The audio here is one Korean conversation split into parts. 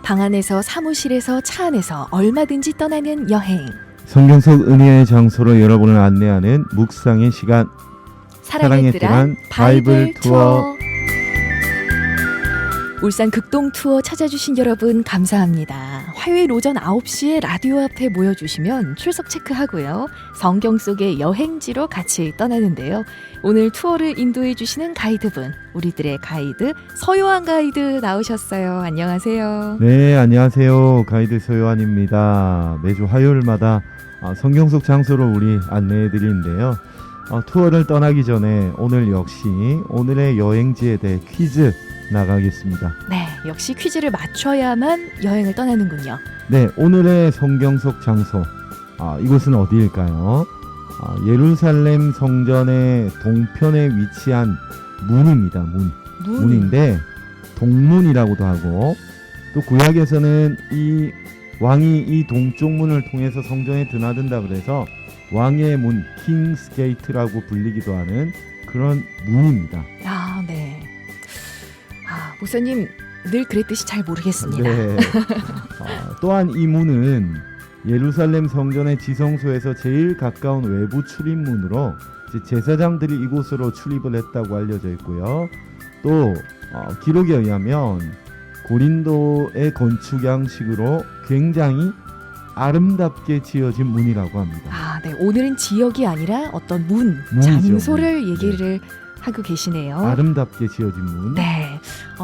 방 안에서 사무실에서 차 안에서 얼마든지 떠나는 여행. 성경 속 은혜의 장소로 여러분을 안내하는 묵상의 시간. 사랑의 뜰한 바이블 투어. 울산 극동 투어 찾아주신 여러분 감사합니다. 화요일 오전 9시에 라디오 앞에 모여주시면 출석 체크하고요. 성경 속의 여행지로 같이 떠나는데요. 오늘 투어를 인도해 주시는 가이드분, 우리들의 가이드 서요한 가이드 나오셨어요. 안녕하세요. 네, 안녕하세요. 가이드 서요한입니다. 매주 화요일마다 성경 속 장소로 우리 안내해 드리는데요. 투어를 떠나기 전에 오늘 역시 오늘의 여행지에 대해 퀴즈 나가겠습니다. 네, 역시 퀴즈를 맞춰야만 여행을 떠나는군요. 네, 오늘의 성경 속 장소, 이곳은 어디일까요? 예루살렘 성전의 동편에 위치한 문입니다. 문인데 동문이라고도 하고, 또 구약에서는 이 왕이 이 동쪽 문을 통해서 성전에 드나든다 그래서 왕의 문, 킹스 게이트라고 불리기도 하는 그런 문입니다. 아, 네. 목사님 늘 그랬듯이 잘 모르겠습니다. 네. 또한 이 문은 예루살렘 성전의 지성소에서 제일 가까운 외부 출입문으로 제사장들이 이곳으로 출입을 했다고 알려져 있고요. 또 기록에 의하면 고린도의 건축 양식으로 굉장히 아름답게 지어진 문이라고 합니다. 네. 오늘은 지역이 아니라 어떤 문이죠. 장소를 얘기를 하고 계시네요. 아름답게 지어진 문. 네.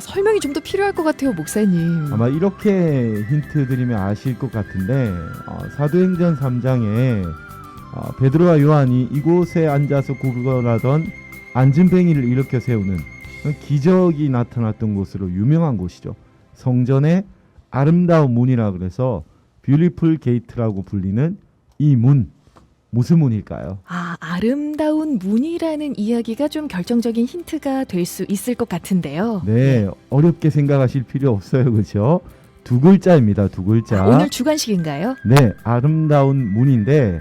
설명이 좀 더 필요할 것 같아요, 목사님. 아마 이렇게 힌트 드리면 아실 것 같은데, 사도행전 3장에 베드로와 요한이 이곳에 앉아서 구걸하던 안진뱅이를 일으켜 세우는 기적이 나타났던 곳으로 유명한 곳이죠. 성전의 아름다운 문이라 그래서 뷰티풀 게이트라고 불리는 이 문, 무슨 문일까요? 아름다운 문이라는 이야기가 좀 결정적인 힌트가 될 수 있을 것 같은데요. 네, 어렵게 생각하실 필요 없어요, 그렇죠? 두 글자입니다, 두 글자. 오늘 주관식인가요? 네, 아름다운 문인데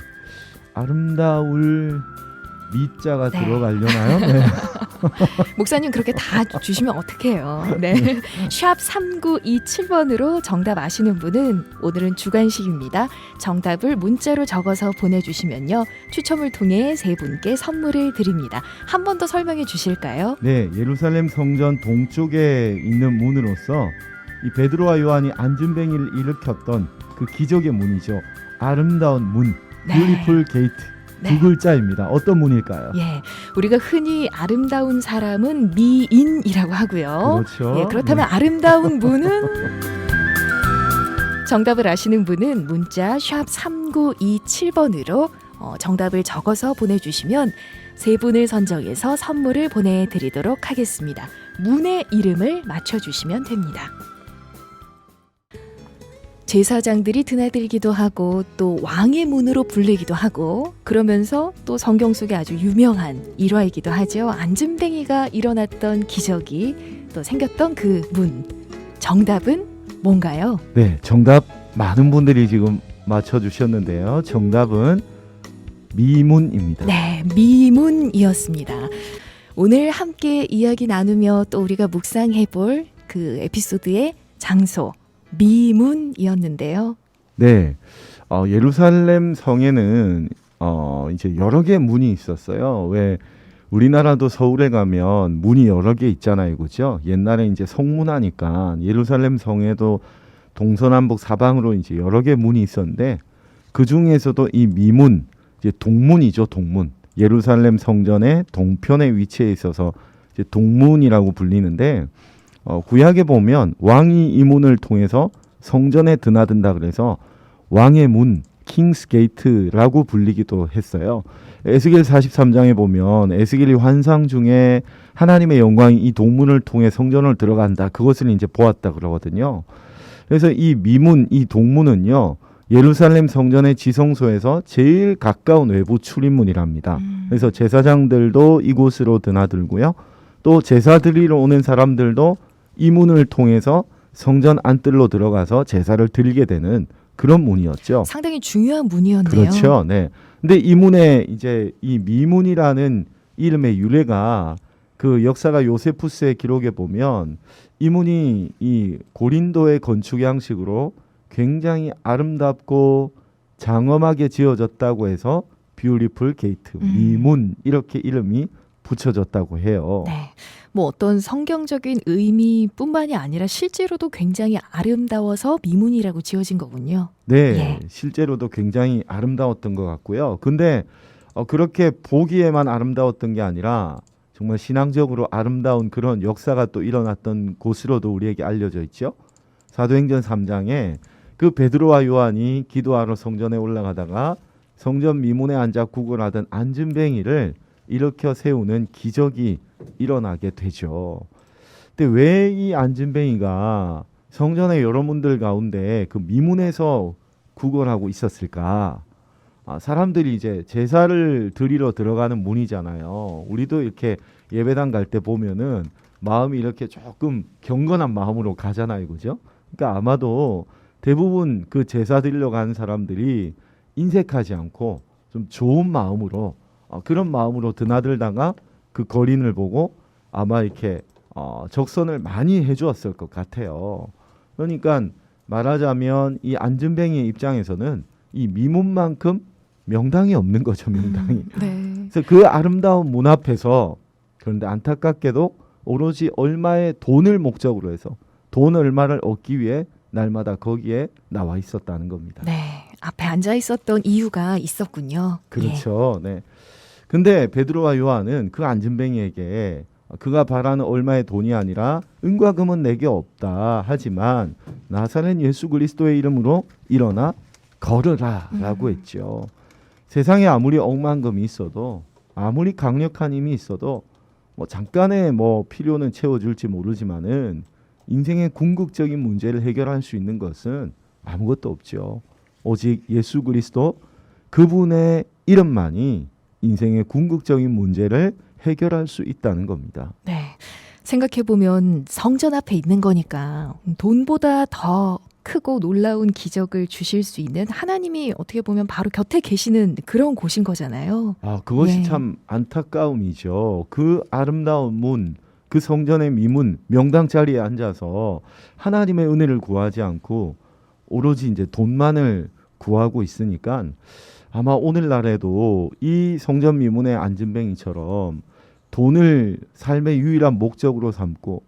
아름다울 미자가 들어가려나요? 네. 목사님 그렇게 다 주시면 어떡해요. 네. 샵 3927번으로 정답 아시는 분은 오늘은 주관식입니다. 정답을 문자로 적어서 보내주시면요. 추첨을 통해 세 분께 선물을 드립니다. 한 번 더 설명해 주실까요? 네, 예루살렘 성전 동쪽에 있는 문으로서 이 베드로와 요한이 안진뱅이를 일으켰던 그 기적의 문이죠. 아름다운 문, 뷰티풀 게이트. 두 글자입니다. 어떤 문일까요? 예, 우리가 흔히 아름다운 사람은 미인이라고 하고요. 그렇죠. 예, 그렇다면 아름다운 문은 정답을 아시는 분은 문자 샵 3927번으로 정답을 적어서 보내주시면 세 분을 선정해서 선물을 보내드리도록 하겠습니다. 문의 이름을 맞춰주시면 됩니다. 제사장들이 드나들기도 하고 또 왕의 문으로 불리기도 하고, 그러면서 또 성경 속에 아주 유명한 일화이기도 하죠. 안진뱅이가 일어났던 기적이 또 생겼던 그 문. 정답은 뭔가요? 네, 정답 많은 분들이 지금 맞춰주셨는데요. 정답은 미문입니다. 네, 미문이었습니다. 오늘 함께 이야기 나누며 또 우리가 묵상해볼 그 에피소드의 장소, 미문이었는데요. 네, 예루살렘 성에는 이제 여러 개의 문이 있었어요. 왜 우리나라도 서울에 가면 문이 여러 개 있잖아요, 그죠? 옛날에 이제 성문하니까 예루살렘 성에도 동서남북 사방으로 이제 여러 개의 문이 있었는데 그 중에서도 이 미문, 이제 동문이죠, 동문. 예루살렘 성전의 동편에 위치해 있어서 이제 동문이라고 불리는데. 구약에 보면 왕이 이 문을 통해서 성전에 드나든다 그래서 왕의 문, 킹스 게이트라고 불리기도 했어요. 에스겔 43장에 보면 에스겔이 환상 중에 하나님의 영광이 이 동문을 통해 성전을 들어간다. 그것을 이제 보았다 그러거든요. 그래서 이 미문, 이 동문은요, 예루살렘 성전의 지성소에서 제일 가까운 외부 출입문이랍니다. 그래서 제사장들도 이곳으로 드나들고요. 또 제사 드리러 오는 사람들도 이 문을 통해서 성전 안뜰로 들어가서 제사를 드리게 되는 그런 문이었죠. 상당히 중요한 문이었네요. 그렇죠. 네. 근데 이 문에 이제 이 미문이라는 이름의 유래가 그 그 역사가 요세푸스의 기록에 보면 이 문이 이 고린도의 건축 양식으로 굉장히 아름답고 장엄하게 지어졌다고 해서 뷰티풀 게이트, 미문 이렇게 이름이 붙여졌다고 해요. 네. 뭐 어떤 성경적인 의미뿐만이 아니라 실제로도 굉장히 아름다워서 미문이라고 지어진 거군요. 네, 예. 실제로도 굉장히 아름다웠던 것 같고요. 근데 그렇게 보기에만 아름다웠던 게 아니라 정말 신앙적으로 아름다운 그런 역사가 또 일어났던 곳으로도 우리에게 알려져 있죠. 사도행전 3장에 그 베드로와 요한이 기도하러 성전에 올라가다가 성전 미문에 앉아 구걸하던 안진뱅이를 일으켜 세우는 기적이 일어나게 되죠. 근데 왜 이 안진뱅이가 성전의 여러분들 가운데 그 미문에서 구걸하고 있었을까? 사람들이 이제 제사를 드리러 들어가는 문이잖아요. 우리도 이렇게 예배당 갈 때 보면은 마음이 이렇게 조금 경건한 마음으로 가잖아요, 그죠? 그러니까 아마도 대부분 그 제사 드리러 가는 사람들이 인색하지 않고 좀 좋은 마음으로 그런 마음으로 드나들다가 그 거린을 보고 아마 이렇게 적선을 많이 해주었을 것 같아요. 그러니까 말하자면 이 안진뱅이의 입장에서는 이 미문만큼 명당이 없는 거죠, 명당이. 네. 그래서 그 아름다운 문 앞에서 그런데 안타깝게도 오로지 얼마의 돈을 목적으로 해서 돈 얼마를 얻기 위해 날마다 거기에 나와 있었다는 겁니다. 네. 앞에 앉아 있었던 이유가 있었군요. 그렇죠. 네. 근데 베드로와 요한은 그 안진뱅이에게 그가 바라는 얼마의 돈이 아니라 은과 금은 내게 없다. 하지만 나사렛 예수 그리스도의 이름으로 일어나 걸으라 라고 했죠. 세상에 아무리 억만 금이 있어도 아무리 강력한 힘이 있어도 뭐 잠깐의 뭐 필요는 채워줄지 모르지만은 인생의 궁극적인 문제를 해결할 수 있는 것은 아무것도 없죠. 오직 예수 그리스도 그분의 이름만이 인생의 궁극적인 문제를 해결할 수 있다는 겁니다. 네. 생각해보면 성전 앞에 있는 거니까 돈보다 더 크고 놀라운 기적을 주실 수 있는 하나님이 어떻게 보면 바로 곁에 계시는 그런 곳인 거잖아요. 그것이 네. 참 안타까움이죠. 그 아름다운 문, 그 성전의 미문, 명당 자리에 앉아서 하나님의 은혜를 구하지 않고 오로지 이제 돈만을 구하고 있으니까 아마 오늘날에도 이 성전 미문의 안진뱅이처럼 돈을 삶의 유일한 목적으로 삼고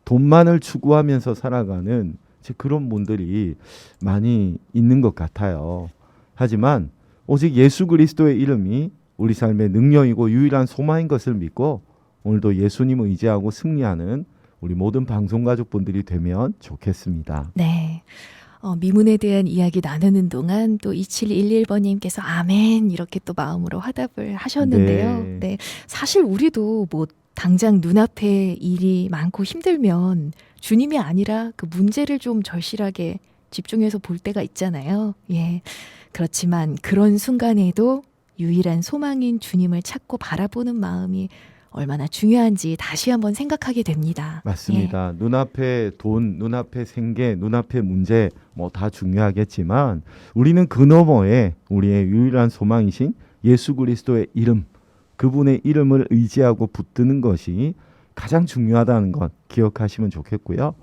돈만을 추구하면서 살아가는 그런 분들이 많이 있는 것 같아요. 하지만 오직 예수 그리스도의 이름이 우리 삶의 능력이고 유일한 소망인 것을 믿고 오늘도 예수님을 의지하고 승리하는 우리 모든 방송가족분들이 되면 좋겠습니다. 네. 미문에 대한 이야기 나누는 동안 또 2711번님께서 아멘 이렇게 또 마음으로 화답을 하셨는데요. 네. 네. 사실 우리도 뭐 당장 눈앞에 일이 많고 힘들면 주님이 아니라 그 문제를 좀 절실하게 집중해서 볼 때가 있잖아요. 예. 그렇지만 그런 순간에도 유일한 소망인 주님을 찾고 바라보는 마음이 얼마나 중요한지 다시 한번 생각하게 됩니다. 맞습니다. 눈앞에 돈, 눈앞에 생계, 눈앞에 문제 뭐 다 중요하겠지만 우리는 그 너머에 우리의 유일한 소망이신 예수 그리스도의 이름, 그분의 이름을 의지하고 붙드는 것이 가장 중요하다는 것 기억하시면 좋겠고요.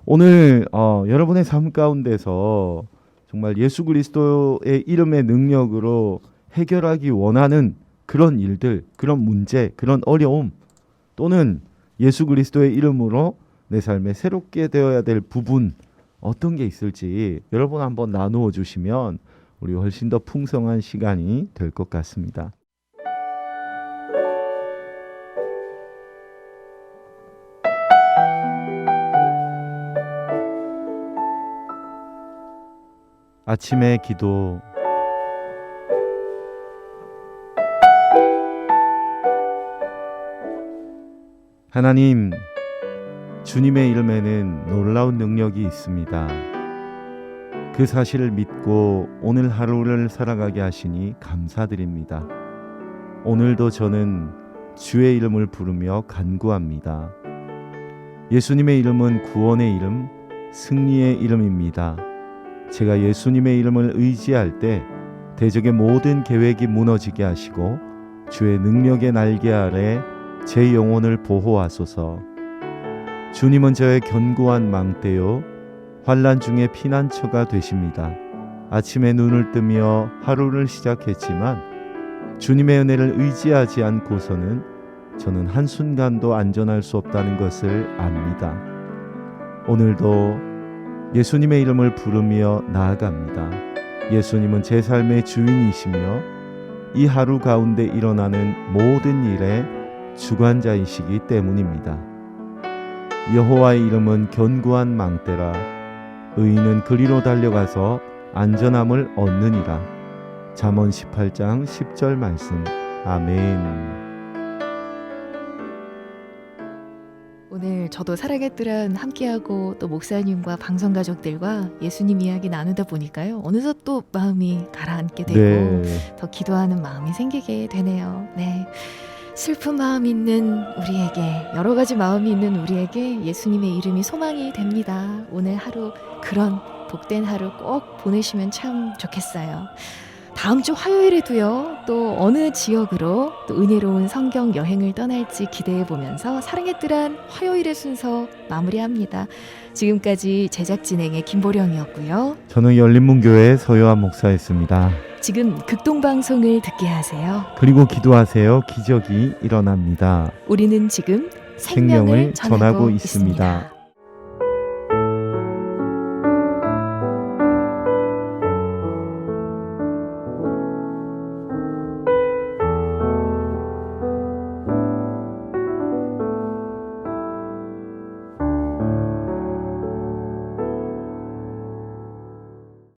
오늘 여러분의 삶 가운데서 정말 예수 그리스도의 이름의 능력으로 해결하기 원하는 그런 일들, 그런 문제, 그런 어려움 또는 예수 그리스도의 이름으로 내 삶에 새롭게 되어야 될 부분 어떤 게 있을지 여러분 한번 나누어 주시면 우리 훨씬 더 풍성한 시간이 될 것 같습니다. 아침의 기도. 하나님, 주님의 이름에는 놀라운 능력이 있습니다. 그 사실을 믿고 오늘 하루를 살아가게 하시니 감사드립니다. 오늘도 저는 주의 이름을 부르며 간구합니다. 예수님의 이름은 구원의 이름, 승리의 이름입니다. 제가 예수님의 이름을 의지할 때 대적의 모든 계획이 무너지게 하시고 주의 능력의 날개 아래 제 영혼을 보호하소서. 주님은 저의 견고한 망대요 환난 중에 피난처가 되십니다. 아침에 눈을 뜨며 하루를 시작했지만 주님의 은혜를 의지하지 않고서는 저는 한순간도 안전할 수 없다는 것을 압니다. 오늘도 예수님의 이름을 부르며 나아갑니다. 예수님은 제 삶의 주인이시며 이 하루 가운데 일어나는 모든 일의 주관자이시기 때문입니다. 여호와의 이름은 견고한 망대라. 의인은 그리로 달려가서 안전함을 얻느니라. 잠언 18장 10절 말씀. 아멘. 오늘 저도 사랑의 뜰은 함께하고 또 목사님과 방송 가족들과 예수님 이야기 나누다 보니까요. 어느덧 또 마음이 가라앉게 되고 네. 더 기도하는 마음이 생기게 되네요. 네. 슬픈 마음 있는 우리에게, 여러 가지 마음이 있는 우리에게 예수님의 이름이 소망이 됩니다. 오늘 하루 그런 복된 하루 꼭 보내시면 참 좋겠어요. 다음 주 화요일에도요, 또 어느 지역으로 또 은혜로운 성경 여행을 떠날지 기대해 보면서 사랑의 뜰한 화요일의 순서 마무리합니다. 지금까지 제작 진행의 김보령이었고요. 저는 열린문교회 서요한 목사였습니다. 지금 극동방송을 듣게 하세요. 그리고 기도하세요. 기적이 일어납니다. 우리는 지금 생명을 생명을 전하고 전하고 있습니다. 있습니다.